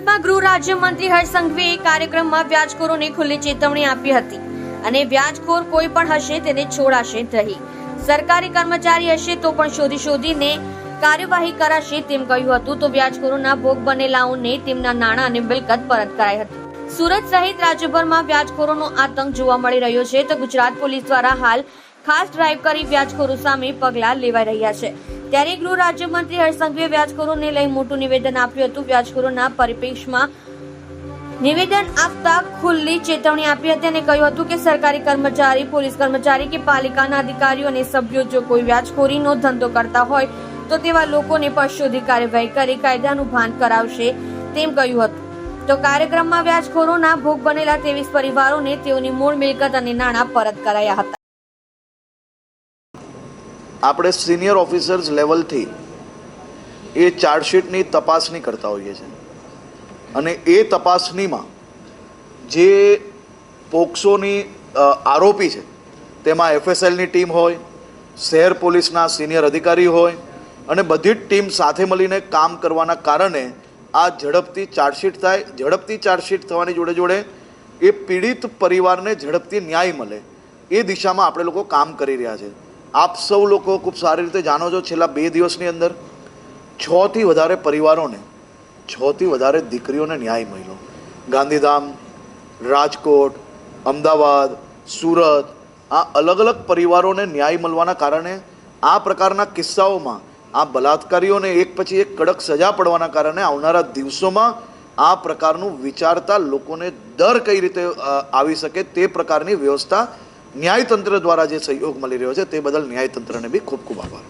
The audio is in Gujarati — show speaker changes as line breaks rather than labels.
સુરતમાં ગૃહ રાજ્યમંત્રી હર્ષ સંઘવીએ કાર્યક્રમમાં વ્યાજખોરોને ખુલ્લી ચેતવણી આપી હતી અને વ્યાજખોર કોઈ પણ હશે તેને છોડાશે નહીં. સરકારી કર્મચારી હશે તો પણ શોધીને કાર્યવાહી કરાશે તેમ કહ્યું હતું. તો વ્યાજખોરોના ભોગ બનેલાઓને તેમના નાણાં અને મિલકત પરત કરાઈ હતી. સુરત સહિત રાજ્યભરમાં વ્યાજખોરોનો આતંક જોવા મળી રહ્યો છે. તો ગુજરાત પોલીસ દ્વારા હાલ ખાસ ડ્રાઈવ કરી વ્યાજખોરો સામે પગલાં લેવાઈ રહ્યા છે. ત્યારે ગૃહ રાજ્યમંત્રી હર્ષ સંઘવીએ વ્યાજખોરોને લઈ મોટું નિવેદન આપ્યું હતું. વ્યાજખોરોના પરિપ્રેક્ષમાં નિવેદન આપતા ખુલ્લી ચેતવણી આપી હતી અને કહ્યું હતું કે સરકારી કર્મચારી, પોલીસ કર્મચારી કે પાલિકાના અધિકારીઓ અને સભ્યો જો કોઈ વ્યાજખોરીનો ધંધો કરતા હોય તો તેવા લોકોને પણ શોધી કાર્યવાહી કરી કાયદાનું ભાન કરાવશે તેમ કહ્યું હતું. તો કાર્યક્રમમાં વ્યાજખોરોના ભોગ બનેલા 23 પરિવારોને તેઓની મૂળ મિલકત અને નાણાં પરત કરાયા હતા.
આપણે સિનિયર ઓફિસર્સ લેવલથી એ ચાર્જશીટની તપાસણી કરતા હોઈએ છીએ અને એ તપાસણીમાં જે પોક્સોની આરોપી છે તેમાં FSLની ટીમ હોય, શહેર પોલીસના સિનિયર અધિકારી હોય અને બધી જ ટીમ સાથે મળીને કામ કરવાના કારણે આ ઝડપથી ચાર્જશીટ થાય. ઝડપથી ચાર્જશીટ થવાની જોડે જોડે એ પીડિત પરિવારને ઝડપથી ન્યાય મળે એ દિશામાં આપણે લોકો કામ કરી રહ્યા છે. આપ સૌ લોકો ખૂબ સારી રીતે જાણો છો, છેલ્લા 2 દિવસની અંદર 6 થી વધારે પરિવારોને, 6 થી વધારે દીકરીઓને ન્યાય મળ્યો. ગાંધીધામ, રાજકોટ, અમદાવાદ, સુરત, આ અલગ અલગ પરિવારોને ન્યાય મળવાના કારણે આ પ્રકારના કિસ્સાઓમાં આ બલાત્કારીઓને એક પછી એક કડક સજા પડવાના કારણે આવનારા દિવસોમાં આ પ્રકારનું વિચારતા લોકોને દર કઈ રીતે આવી શકે તે પ્રકારની વ્યવસ્થા ન્યાયતંત્ર દ્વારા જે સહયોગ મળી રહ્યો છે તે બદલ ન્યાયતંત્રને બી ખૂબ ખૂબ આભાર.